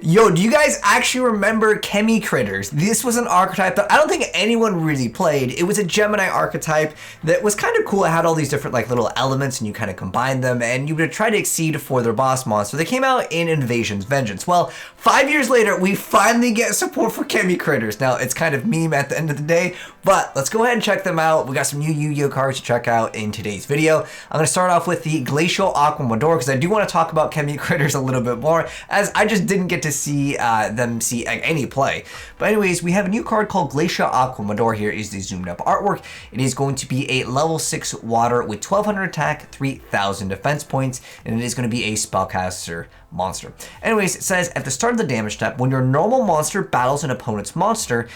Yo, do you guys actually remember Chemi Critters? This was an archetype that I don't think anyone really played. It was a Gemini archetype that was kind of cool. It had all these different like little elements and you kind of combine them and you would try to exceed for their boss monster. They came out in Invasion's Vengeance. Well, 5 years later, we finally get support for Chemi Critters. Now, it's kind of meme at the end of the day, but let's go ahead and check them out. We got some new Yu-Gi-Oh cards to check out in today's video. I'm going to start off with the Glacial Aqua Mador because I do want to talk about Chemi Critters a little bit more, as I just didn't get to see them see any play. But anyways, we have a new card called Glacial Aqua Mador. Here is the zoomed up artwork. It is going to be a level 6 water with 1200 attack, 3000 defense points, and it is going to be a spellcaster monster. Anyways, it says at the start of the damage step, when your normal monster battles an opponent's monster,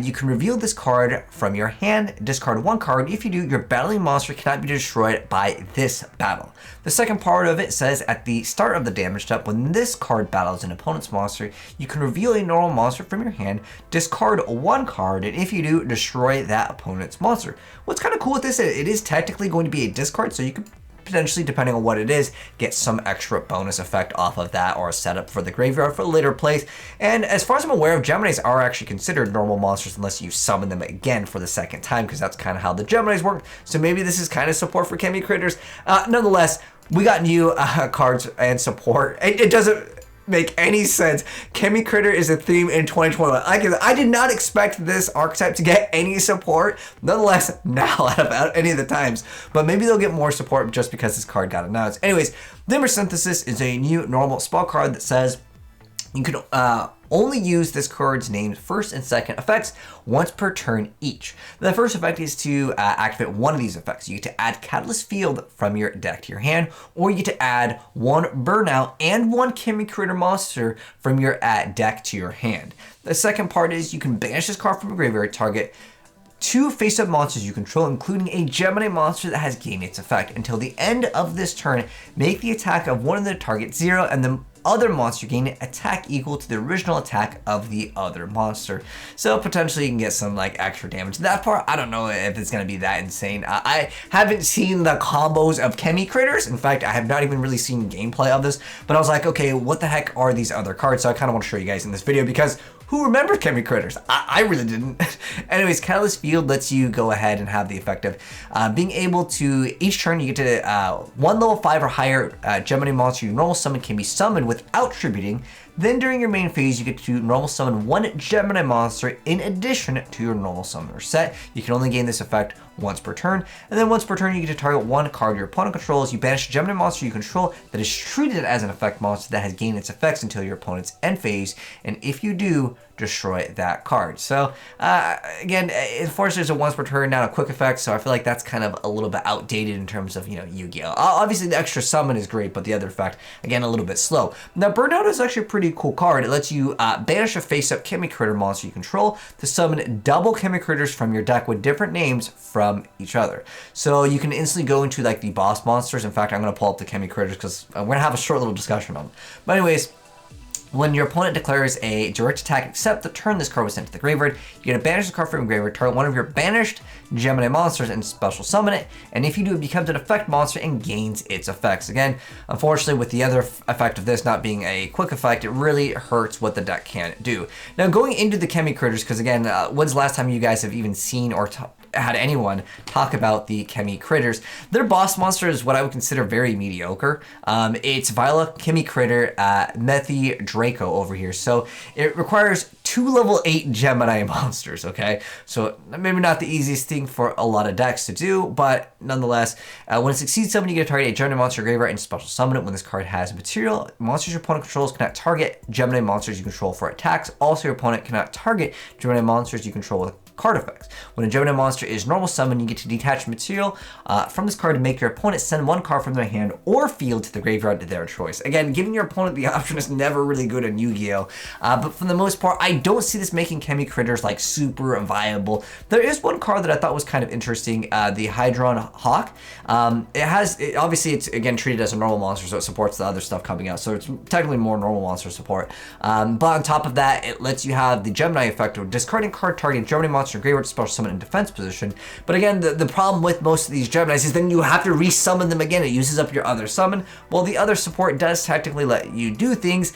you can reveal this card from your hand, discard one card. If you do, your battling monster cannot be destroyed by this battle. The second part of it says at the start of the damage step, when this card battles an opponent's monster, you can reveal a normal monster from your hand, discard one card, and if you do, destroy that opponent's monster. What's kind of cool with this, it is technically going to be a discard, so you could potentially, depending on what it is, get some extra bonus effect off of that or a setup for the graveyard for later plays. And as far as I'm aware of, Geminis are actually considered normal monsters unless you summon them again for the second time, because that's kind of how the Geminis work. So maybe this is kind of support for Chemi Critters. Nonetheless, we got new cards and support. It doesn't make any sense. Chemi Critter is a theme in 2021. I did not expect this archetype to get any support. Nonetheless, now out of any of the times, but maybe they'll get more support just because this card got announced. Anyways, Limber Synthesis is a new normal spell card that says you can only use this card's named first and second effects once per turn each. The first effect is to activate one of these effects. You get to add Catalyst Field from your deck to your hand, or you get to add one Burnout and one Chemi Critter monster from your deck to your hand. The second part is you can banish this card from your graveyard, target 2 face-up monsters you control, including a Gemini monster that has gained its effect. Until the end of this turn, make the attack of one of the target 0, and the other monster gain attack equal to the original attack of the other monster. So potentially you can get some like extra damage. That part, I don't know if it's going to be that insane. I haven't seen the combos of Chemi Critters. In fact, I have not even really seen gameplay of this, but I was like, okay, what the heck are these other cards? So I kind of want to show you guys in this video, because who remembers Chemi Critters? I really didn't. Anyways, Catalyst Field lets you go ahead and have the effect of being able to, each turn you get to one level 5 or higher Gemini monster you normal summon can be summoned without tributing. Then during your main phase, you get to normal summon one Gemini monster in addition to your normal summoner set. You can only gain this effect once per turn, and then once per turn you get to target one card your opponent controls. You banish a Gemini monster you control that is treated as an effect monster that has gained its effects until your opponent's end phase, and if you do, destroy that card. So again, unfortunately it's a once per turn, not a quick effect, so I feel like that's kind of a little bit outdated in terms of, you know, Yu-Gi-Oh. Obviously the extra summon is great, but the other effect, again, a little bit slow. Now Burnout is actually a pretty cool card. It lets you banish a face-up Chemi Critter monster you control to summon double Chemi Critters from your deck with different names from each other. So you can instantly go into like the boss monsters. In fact, I'm going to pull up the Chemi Critters because we're going to have a short little discussion on them. But anyways, when your opponent declares a direct attack except the turn this card was sent to the graveyard, you're going to banish the card from your graveyard, target one of your banished Gemini monsters and special summon it, and if you do, it becomes an effect monster and gains its effects. Again, unfortunately with the other effect of this not being a quick effect, it really hurts what the deck can do. Now going into the Chemi Critters, because again, when's the last time you guys have even seen or had anyone talk about the Chemi Critters? Their boss monster is what I would consider very mediocre. It's Viola Chemi Critter Methi Draco over here. So it requires 2 level 8 Gemini monsters, okay? So maybe not the easiest thing for a lot of decks to do, but nonetheless, when it succeeds summon, you get to target a Gemini monster graveyard and special summon it. When this card has material, monsters your opponent controls cannot target Gemini monsters you control for attacks. Also, your opponent cannot target Gemini monsters you control with card effects. When a Gemini monster is normal summon, you get to detach material from this card to make your opponent send one card from their hand or field to the graveyard to their choice. Again, giving your opponent the option is never really good in Yu-Gi-Oh! But for the most part, I don't see this making Chemi Critters like super viable. There is one card that I thought was kind of interesting, the Hydron Hawk. Obviously it's again treated as a normal monster, so it supports the other stuff coming out, so it's technically more normal monster support. But on top of that, it lets you have the Gemini effect of discarding card targeting Gemini monster graveyard special summon in defense position. But again, the problem with most of these Geminis is then you have to resummon them again. It uses up your other summon. Well, the other support does technically let you do things.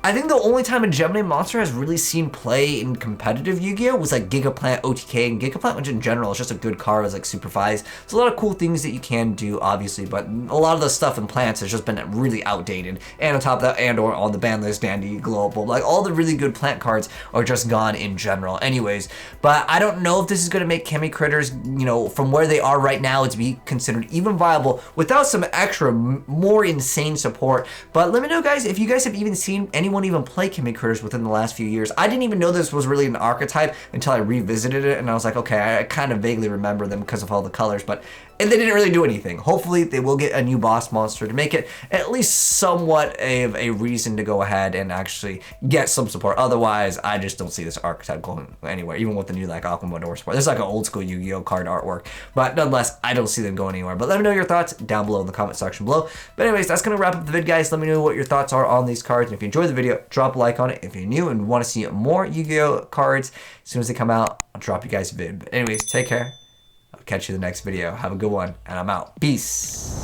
I think the only time a Gemini monster has really seen play in competitive Yu-Gi-Oh! Was like Gigaplant OTK, and Gigaplant, which in general is just a good card, is like super fast. There's a lot of cool things that you can do, obviously, but a lot of the stuff in plants has just been really outdated. And on top of that, and or on the ban list, Dandy, Global, like all the really good plant cards are just gone in general anyways. But I don't know if this is going to make Chemi Critters, you know, from where they are right now, to be considered even viable without some extra, more insane support. But let me know, guys, if you guys have even seen anyone even play Chemi Critters within the last few years. I didn't even know this was really an archetype until I revisited it, and I was like, okay, I kind of vaguely remember them because of all the colors, but and they didn't really do anything. Hopefully, they will get a new boss monster to make it at least somewhat of a reason to go ahead and actually get some support. Otherwise, I just don't see this archetype going anywhere, even with the new like Aqua Door support. This is like an old school Yu-Gi-Oh card artwork, but nonetheless, I don't see them going anywhere. But let me know your thoughts down below in the comment section below. But anyways, that's gonna wrap up the vid, guys. Let me know what your thoughts are on these cards, and if you enjoyed the video, drop a like on it. If you're new and want to see more Yu-Gi-Oh cards, as soon as they come out, I'll drop you guys a vid. But anyways, take care. I'll catch you in the next video. Have a good one, and I'm out. Peace.